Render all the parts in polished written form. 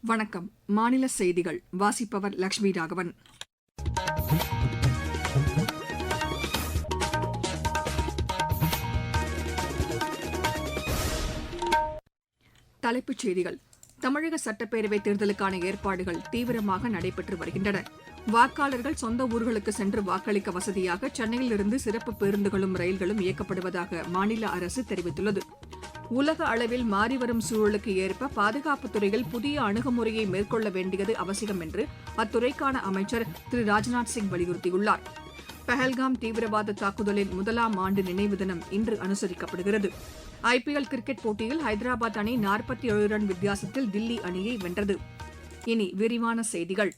வணக்கம். மாநில செய்திகள் வாசிப்பவர் லட்சுமி ராகவன். தலைப்புச் செய்திகள். தமிழக சட்டப்பேரவைத் தேர்தலுக்கான ஏற்பாடுகள் தீவிரமாக நடைபெற்று வருகின்றன. வாக்காளர்கள் சொந்த ஊர்களுக்கு சென்று வாக்களிக்க வசதியாக சென்னையிலிருந்து சிறப்பு பேருந்துகளும் ரயில்களும் இயக்கப்படுவதாக மாநில அரசு தெரிவித்துள்ளது. உலக அளவில் மாறிவரும் சூழலுக்கு ஏற்ப பாதுகாப்புத் துறையில் புதிய அணுகுமுறையை மேற்கொள்ள வேண்டியது அவசியம் என்று அத்துறைக்கான அமைச்சர் திரு ராஜ்நாத் சிங் வலியுறுத்தியுள்ளார். பஹல்காம் தீவிரவாத தாக்குதலின் முதலாம் ஆண்டு நினைவு தினம் இன்று அனுசரிக்கப்படுகிறது. ஐபிஎல் கிரிக்கெட் போட்டியில் ஹைதராபாத் அணி 47 ரன் வித்தியாசத்தில் தில்லி அணியை வென்றது. இனி விரிவான செய்திகள்.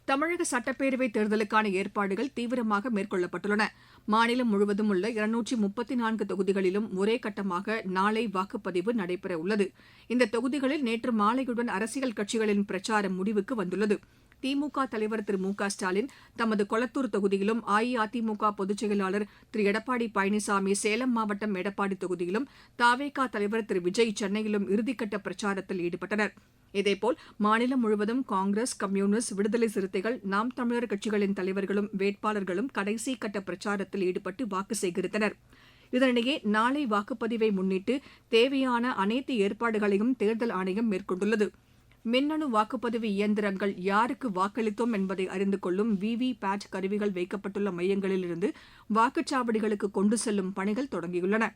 தமிழக சட்டப்பேரவைத் தேர்தலுக்கான ஏற்பாடுகள் தீவிரமாக மேற்கொள்ளப்பட்டுள்ளன. மாநிலம் முழுவதும் உள்ள 234 தொகுதிகளிலும் ஒரே கட்டமாக நாளை வாக்குப்பதிவு நடைபெறவுள்ளது. இந்த தொகுதிகளில் நேற்று மாலையுடன் அரசியல் கட்சிகளின் பிரச்சாரம் முடிவுக்கு வந்துள்ளது. திமுக தலைவர் திரு மு க ஸ்டாலின் தமது கொளத்தூர் தொகுதியிலும், அஇஅதிமுக பொதுச் செயலாளர் திரு எடப்பாடி பழனிசாமி சேலம் மாவட்டம் எடப்பாடி தொகுதியிலும், தவேக தலைவர் திரு விஜய் சென்னையிலும் இறுதிக்கட்ட பிரச்சாரத்தில் ஈடுபட்டனர். இதேபோல் மாநிலம் முழுவதும் காங்கிரஸ், கம்யூனிஸ்ட், விடுதலை சிறுத்தைகள், நாம் தமிழர் கட்சிகளின் தலைவர்களும் வேட்பாளர்களும் கடைசி கட்ட பிரச்சாரத்தில் ஈடுபட்டு வாக்கு சேகரித்தனர். இதனிடையே நாளை வாக்குப்பதிவை முன்னிட்டு தேவையான அனைத்து ஏற்பாடுகளையும் தேர்தல் ஆணையம் மேற்கொண்டுள்ளது. மின்னணு வாக்குப்பதிவு இயந்திரங்கள் யாருக்கு வாக்களித்தோம் என்பதை அறிந்து கொள்ளும் விவி-பேட் கருவிகள் வைக்கப்பட்டுள்ள மையங்களிலிருந்து வாக்குச்சாவடிகளுக்கு கொண்டு செல்லும் பணிகள் தொடங்கியுள்ளன.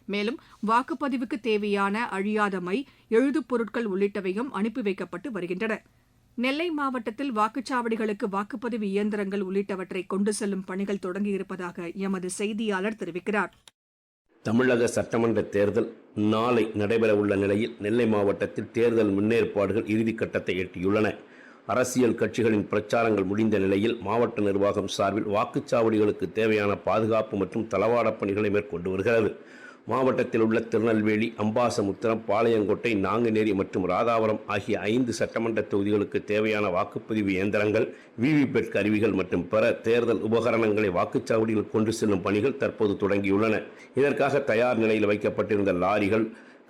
மேலும் வாக்குப்பதிவுக்கு தேவையான அழியாத மை, எழுதுப் பொருட்கள் உள்ளிட்டவையும் அனுப்பி வைக்கப்பட்டு வருகின்றன. நெல்லை மாவட்டத்தில் வாக்குச்சாவடிகளுக்கு வாக்குப்பதிவு இயந்திரங்கள் உள்ளிட்டவற்றை கொண்டு செல்லும் பணிகள் தொடங்கியிருப்பதாக எமது செய்தியாளர் தெரிவிக்கிறார். தமிழக சட்டமன்ற தேர்தல் நாளை நடைபெறவுள்ள நிலையில் நெல்லை மாவட்டத்தில் தேர்தல் முன்னேற்பாடுகள் இறுதிக்கட்டத்தை எட்டியுள்ளன. அரசியல் கட்சிகளின் பிரச்சாரங்கள் முடிந்த நிலையில் மாவட்ட நிர்வாகம் சார்பில் வாக்குச்சாவடிகளுக்கு தேவையான பாதுகாப்பு மற்றும் தளவாடப் பணிகளை மேற்கொண்டு வருகிறது. மாவட்டத்தில் உள்ள திருநெல்வேலி, அம்பாசமுத்திரம், பாளையங்கோட்டை, நாங்குநேரி மற்றும் ராதாபுரம் ஆகிய 5 சட்டமன்ற தொகுதிகளுக்கு தேவையான வாக்குப்பதிவு இயந்திரங்கள், விவிபேட் கருவிகள் மற்றும் பிற தேர்தல் உபகரணங்களை வாக்குச்சாவடியில் கொண்டு செல்லும் பணிகள் தற்போது தொடங்கியுள்ளன. இதற்காக தயார் நிலையில் வைக்கப்பட்டிருந்த லாரிகள்,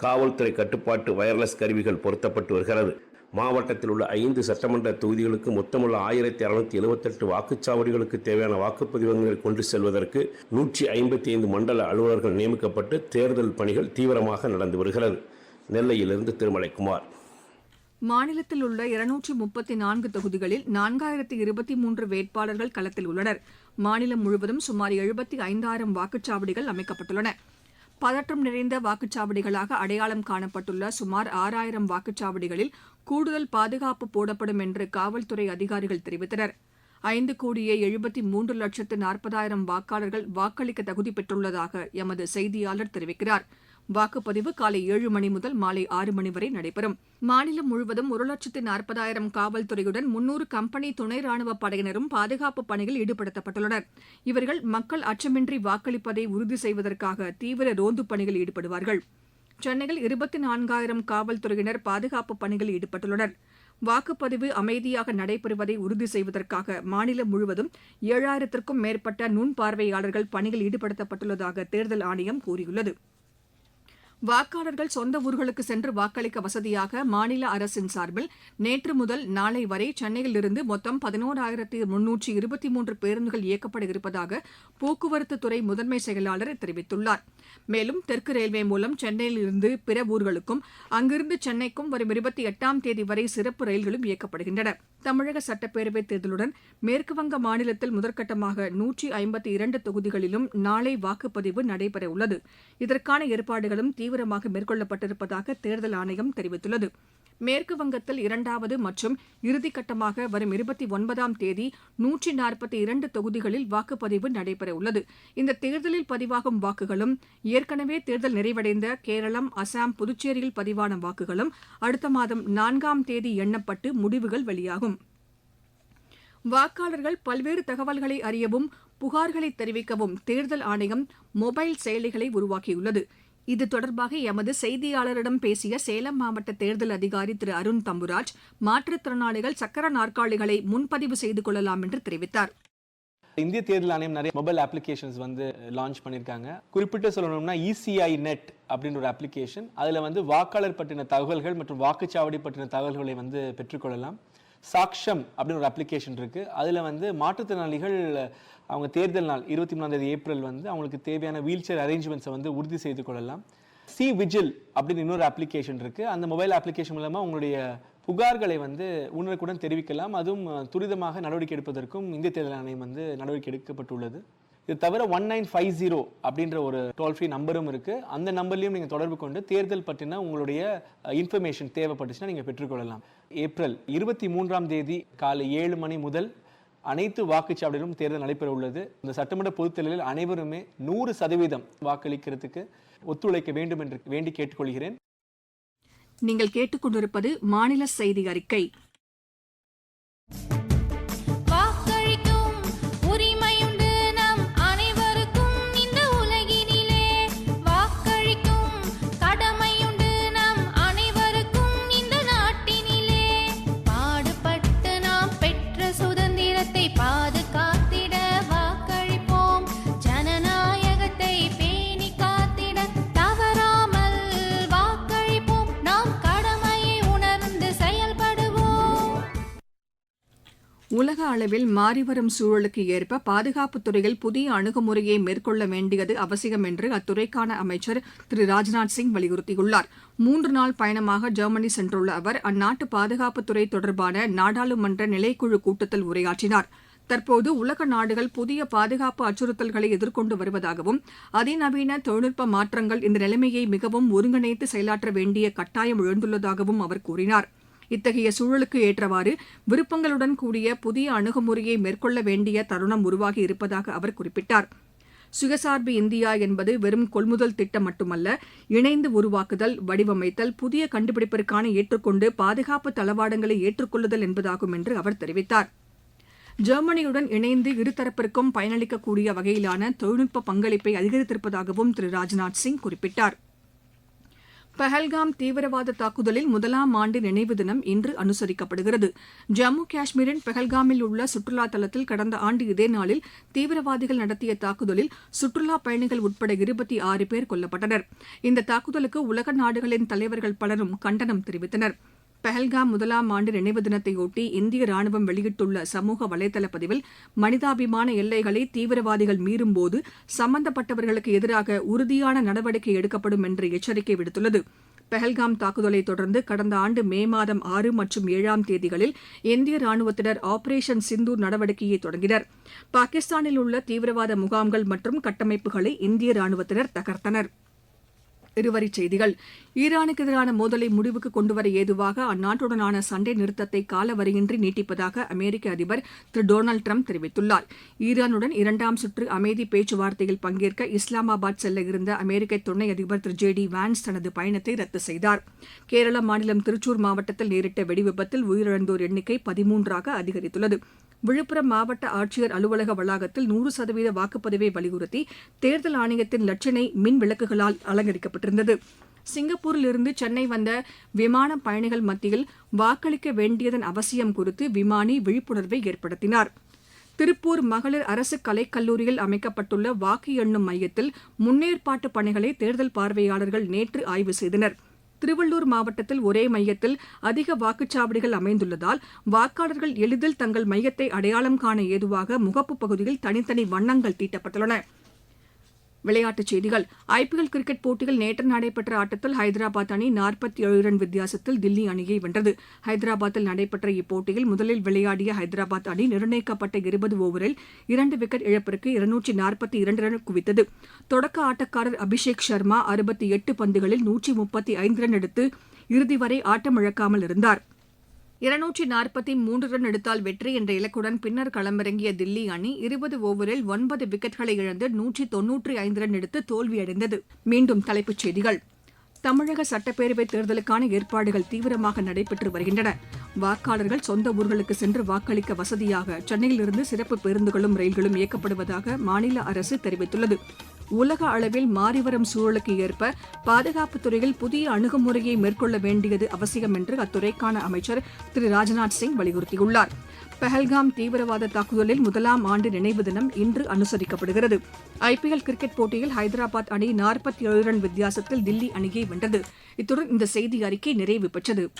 காவல்துறை கட்டுப்பாட்டு வயர்லெஸ் கருவிகள் பொருத்தப்பட்டு வருகிறது. மாவட்டத்தில் உள்ள 5 சட்டமன்ற தொகுதிகளுக்கு மொத்தமுள்ள 1678 வாக்குச்சாவடிகளுக்கு தேவையான வாக்குப்பதிவங்களை கொண்டு செல்வதற்கு 155 மண்டல அலுவலர்கள் நியமிக்கப்பட்டு தேர்தல் பணிகள் தீவிரமாக நடந்து வருகிறது. நெல்லையிலிருந்து திருமலைக்குமார். மாநிலத்தில் உள்ள 234 தொகுதிகளில் 4023 வேட்பாளர்கள் களத்தில் உள்ளனர். மாநிலம் முழுவதும் சுமார் 75,000 வாக்குச்சாவடிகள் அமைக்கப்பட்டுள்ளன. பதற்றம் நிறைந்த வாக்குச்சாவடிகளாக அடையாளம் காணப்பட்டுள்ள சுமார் 6,000 வாக்குச்சாவடிகளில் கூடுதல் பாதுகாப்பு போடப்படும் என்று காவல்துறை அதிகாரிகள் தெரிவித்தனர். 5,73,40,000 வாக்காளர்கள் வாக்களிக்க தகுதி பெற்றுள்ளதாக எமது செய்தியாளர் தெரிவிக்கிறார். வாக்குப்பதிவு காலை 7 மணி முதல் மாலை 6 மணி வரை நடைபெறும். மாநிலம் முழுவதும் 1,40,40,000 காவல்துறையுடன் 300 கம்பெனி துணை ராணுவப் படையினரும் பாதுகாப்பு பணியில் ஈடுபடுத்தப்பட்டுள்ளனர். இவர்கள் மக்கள் அச்சமின்றி வாக்களிப்பதை உறுதி செய்வதற்காக தீவிர ரோந்து பணியில் ஈடுபடுவார்கள். சென்னையில் 24,000 காவல்துறையினர் பாதுகாப்பு பணியில் ஈடுபட்டுள்ளனர். வாக்குப்பதிவு அமைதியாக நடைபெறுவதை உறுதி செய்வதற்காக மாநிலம் முழுவதும் 7,000க்கும் மேற்பட்ட நுண்பார்வையாளர்கள் பணியில் ஈடுபடுத்தப்பட்டுள்ளதாக தேர்தல் ஆணையம் கூறியுள்ளது. வாக்காளர்கள் சொந்த ஊர்களுக்கு சென்று வாக்களிக்க வசதியாக மாநில அரசின் சார்பில் நேற்று முதல் நாளை வரை சென்னையிலிருந்து மொத்தம் 11,323 பேருந்துகள் இயக்கப்பட இருப்பதாக போக்குவரத்து துறை முதன்மை செயலாளர் தெரிவித்துள்ளார். மேலும் தெற்கு ரயில்வே மூலம் சென்னையிலிருந்து பிற ஊர்களுக்கும், அங்கிருந்து சென்னைக்கும் வரும் 28ஆம் தேதி வரை சிறப்பு ரயில்களும் இயக்கப்படுகின்றன. தமிழக சட்டப்பேரவைத் தேர்தலுடன் மேற்குவங்க மாநிலத்தில் முதற்கட்டமாக 152 தொகுதிகளிலும் நாளை வாக்குப்பதிவு நடைபெறவுள்ளது. இதற்கான ஏற்பாடுகளும் தீவிரமாக மேற்கொள்ளப்பட்டிருப்பதாக தேர்தல் ஆணையம் தெரிவித்துள்ளது. மேற்கு வங்கத்தில் 2வது மற்றும் இறுதிக்கட்டமாக வரும் 29ஆம் தேதி 142 தொகுதிகளில் வாக்குப்பதிவு நடைபெறவுள்ளது. இந்த தேர்தலில் பதிவாகும் வாக்குகளும் ஏற்கனவே தேர்தல் நிறைவடைந்த கேரளம், அசாம், புதுச்சேரியில் பதிவான வாக்குகளும் அடுத்த மாதம் 4ஆம் தேதி எண்ணப்பட்டு முடிவுகள் வெளியாகும். வாக்காளர்கள் பல்வேறு தகவல்களை அறியவும், புகார்களை தெரிவிக்கவும் தேர்தல் ஆணையம் மொபைல் செயலிகளை உருவாக்கியுள்ளது. இது தொடர்பாக எமது செய்தியாளரிடம் பேசிய சேலம் மாவட்ட தேர்தல் அதிகாரி திரு அருண் தம்புராஜ், மாற்றுத்திறனாளிகள் சக்கர நாற்காலிகளை முன்பதிவு செய்து கொள்ளலாம் என்று தெரிவித்தார். இந்திய தேர்தல் ஆணையம் நிறைய மொபைல் அப்ளிகேஷன்ஸ் வந்து லான்ச் பண்ணியிருக்காங்க. குறிப்பிட்டு சொல்லணும்னா ECI நெட் அப்படின்ற ஒரு அப்ளிகேஷன். அதில் வந்து வாக்காளர் பற்றின தகவல்கள் மற்றும் வாக்குச்சாவடி பற்றின தகவல்களை வந்து பெற்றுக்கொள்ளலாம். சாக்ஷம் அப்படின்னு ஒரு அப்ளிகேஷன் இருக்குது. அதில் வந்து மாற்றுத்திறனாளிகள் அவங்க தேர்தல் நாள் 23 ஏப்ரல் வந்து அவங்களுக்கு தேவையான வீல் சேர் அரேஞ்ச்மெண்ட்ஸை வந்து உறுதி செய்து கொள்ளலாம். சி விஜில் அப்படின்னு இன்னொரு அப்ளிகேஷன் இருக்குது. அந்த மொபைல் அப்ளிகேஷன் மூலமாக உங்களுடைய புகார்களை வந்து உடனுக்குடன் தெரிவிக்கலாம். அதுவும் துரிதமாக நடவடிக்கை எடுப்பதற்கும் இந்திய தேர்தல் ஆணையம் வந்து நடவடிக்கை எடுக்கப்பட்டுள்ளது. இது தவிர 1950 அப்படின்ற ஒரு டோல் ஃப்ரீ நம்பரும் இருக்குது. அந்த நம்பர்லையும் நீங்கள் தொடர்பு கொண்டு தேர்தல் பற்றின உங்களுடைய இன்ஃபர்மேஷன் தேவைப்பட்டுச்சுன்னா நீங்கள் பெற்றுக்கொள்ளலாம். ஏப்ரல் 23 காலை 7 மணி முதல் அனைத்து வாக்குச்சாவடியிலும் தேர்தல் நடைபெற உள்ளது. இந்த சட்டமன்ற பொதுத் தேர்தலில் அனைவருமே 100% வாக்களிக்கிறதுக்கு ஒத்துழைக்க வேண்டும் என்று வேண்டி கேட்டுக்கொள்கிறேன். நீங்கள் கேட்டுக்கொண்டிருப்பது மாநில செய்தி அறிக்கை. உலக அளவில் மாறிவரும் சூழலுக்கு ஏற்ப பாதுகாப்புத் துறையில் புதிய அணுகுமுறையை மேற்கொள்ள வேண்டியது அவசியம் என்று அத்துறைக்கான அமைச்சர் திரு ராஜ்நாத் சிங் வலியுறுத்தியுள்ளார். 3 நாள் பயணமாக ஜெர்மனி சென்றுள்ள அவர் அந்நாட்டு பாதுகாப்புத்துறை தொடர்பான நாடாளுமன்ற நிலைக்குழு கூட்டத்தில் உரையாற்றினார். தற்போது உலக நாடுகள் புதிய பாதுகாப்பு அச்சுறுத்தல்களை எதிர்கொண்டு வருவதாகவும் அதிநவீன தொழில்நுட்ப மாற்றங்கள் இந்த நிலைமையை மிகவும் ஒருங்கிணைத்து செயலாற்ற வேண்டிய கட்டாயம் எழுந்துள்ளதாகவும் அவர் கூறினார். இத்தகைய சூழலுக்கு ஏற்றவாறு விருப்பங்களுடன் கூடிய புதிய அணுகுமுறையை மேற்கொள்ள வேண்டிய தருணம் உருவாகி இருப்பதாக அவர் குறிப்பிட்டார். சுயசார்பு இந்தியா என்பது வெறும் கொள்முதல் திட்டம் மட்டுமல்ல, இணைந்து உருவாக்குதல், வடிவமைத்தல், புதிய கண்டுபிடிப்பிற்கான ஏற்றுக்கொண்டு பாதுகாப்பு தளவாடங்களை ஏற்றுக்கொள்ளுதல் என்பதாகும் என்று அவர் தெரிவித்தார். ஜெர்மனியுடன் இணைந்து இருதரப்பிற்கும் பயனளிக்கக்கூடிய வகையிலான தொழில்நுட்ப பங்களிப்பை அதிகரித்திருப்பதாகவும் திரு ராஜ்நாத் சிங் குறிப்பிட்டார். பஹல்காம் தீவிரவாத தாக்குதலில் 1ஆம் ஆண்டு நினைவு தினம் இன்று அனுசரிக்கப்படுகிறது. ஜம்மு காஷ்மீரின் பஹல்காமில் உள்ள சுற்றுலா தலத்தில் கடந்த ஆண்டு இதே நாளில் தீவிரவாதிகள் நடத்திய தாக்குதலில் சுற்றுலா பயணிகள் உட்பட 26 பேர் கொல்லப்பட்டனர். இந்த தாக்குதலுக்கு உலக நாடுகளின் தலைவர்கள் பலரும் கண்டனம் தெரிவித்தனர். பஹல்காம் 1ஆம் ஆண்டு நினைவு தினத்தையொட்டி இந்திய ராணுவம் வெளியிட்டுள்ள சமூக வலைதள பதிவில் மனிதாபிமான எல்லைகளை தீவிரவாதிகள் மீறும்போது சம்பந்தப்பட்டவர்களுக்கு எதிராக உறுதியான நடவடிக்கை எடுக்கப்படும் என்று எச்சரிக்கை விடுத்துள்ளது. பஹல்காம் தாக்குதலை தொடர்ந்து கடந்த ஆண்டு மே மாதம் 6 மற்றும் 7ஆம் தேதிகளில் இந்திய ராணுவத்தினர் ஆபரேஷன் சிந்தூர் நடவடிக்கையை தொடங்கினர். பாகிஸ்தானில் உள்ள தீவிரவாத முகாம்கள் மற்றும் கட்டமைப்புகளை இந்திய ராணுவத்தினர் தகர்த்தனர். இருவரிச் செய்திகள். ஈரானுக்கு எதிரான மோதலை முடிவுக்கு கொண்டுவர ஏதுவாக அந்நாட்டுடனான சண்டை நிறுத்தத்தை காலவரையின்றி நீட்டிப்பதாக அமெரிக்க அதிபர் திரு டொனால்டு டிரம்ப் தெரிவித்துள்ளார். ஈரானுடன் 2ஆம் சுற்று அமைதி பேச்சுவார்த்தையில் பங்கேற்க இஸ்லாமாபாத் செல்ல இருந்த அமெரிக்க துணை அதிபர் திரு JD வான்ஸ் தனது பயணத்தை ரத்து செய்தார். கேரள மாநிலம் திருச்சூர் மாவட்டத்தில் நேரிட்ட வெடிவிபத்தில் உயிரிழந்தோர் எண்ணிக்கை 13ஆக அதிகரித்துள்ளது. விழுப்புரம் மாவட்ட ஆட்சியர் அலுவலக வளாகத்தில் 100% வாக்குப்பதிவை வலியுறுத்தி தேர்தல் ஆணையத்தின் லட்சணை மின் விளக்குகளால் அலங்கரிக்கப்பட்டிருந்தது. சிங்கப்பூரில் இருந்து சென்னை வந்த விமான பயணிகள் மத்தியில் வாக்களிக்க வேண்டியதன் அவசியம் குறித்து விமானி விழிப்புணர்வை ஏற்படுத்தினார். திருப்பூர் மகளிர் அரசு கலைக்கல்லூரியில் அமைக்கப்பட்டுள்ள வாக்கு எண்ணும் மையத்தில் முன்னேற்பாட்டு பணிகளை தேர்தல் பார்வையாளர்கள் நேற்று ஆய்வு செய்தனர். திருவள்ளூர் மாவட்டத்தில் ஒரே மையத்தில் அதிக வாக்குச்சாவடிகள் அமைந்துள்ளதால் வாக்காளர்கள் எளிதில் தங்கள் மையத்தை அடையாளம் காண ஏதுவாக முகப்பு பகுதியில் தனித்தனி வண்ணங்கள் தீட்டப்பட்டுள்ளன. விளையாட்டுச் செய்திகள். IPL கிரிக்கெட் போட்டியில் நேற்று நடைபெற்ற ஆட்டத்தில் ஹைதராபாத் அணி 47 ரன் வித்தியாசத்தில் தில்லி அணியை வென்றது. ஹைதராபாத்தில் நடைபெற்ற இப்போட்டியில் முதலில் விளையாடிய ஹைதராபாத் அணி நிர்ணயிக்கப்பட்ட 20 ஓவரில் 2 விக்கெட் இழப்பிற்கு 242 ரன் குவித்தது. தொடக்க ஆட்டக்காரர் அபிஷேக் சர்மா 68 பந்துகளில் 135 ரன் எடுத்து இறுதி வரை ஆட்டமிழக்காமல் இருந்தார். 243 ரன் எடுத்தால் வெற்றி என்ற இலக்குடன் பின்னர் களமிறங்கிய தில்லி அணி 20 ஓவரில் 9 விக்கெட்களை இழந்து 195 ரன் எடுத்து தோல்வியடைந்தது. மீண்டும் தலைப்புச் செய்திகள். தமிழக சட்டப்பேரவைத் தேர்தலுக்கான ஏற்பாடுகள் தீவிரமாக நடைபெற்று வருகின்றன. வாக்காளர்கள் சொந்த ஊர்களுக்கு சென்று வாக்களிக்க வசதியாக சென்னையிலிருந்து சிறப்பு பேருந்துகளும் ரயில்களும் இயக்கப்படுவதாக மாநில அரசு தெரிவித்துள்ளது. உலக அளவில் மாறிவரும் சூழலுக்கு ஏற்ப பாதுகாப்புத் துறையில் புதிய அணுகுமுறையை மேற்கொள்ள வேண்டியது அவசியம் என்று அத்துறைக்கான அமைச்சர் திரு ராஜ்நாத் சிங் வலியுறுத்தியுள்ளார். பஹல்காம் தீவிரவாத தாக்குதலில் முதலாம் ஆண்டு நினைவு தினம் இன்று அனுசரிக்கப்படுகிறது. ஐபிஎல் கிரிக்கெட் போட்டியில் ஹைதராபாத் அணி 47 ரன் வித்தியாசத்தில் தில்லி அணியை வென்றது. இத்துடன் இந்த செய்தி அறிக்கை நிறைவு பெற்றது.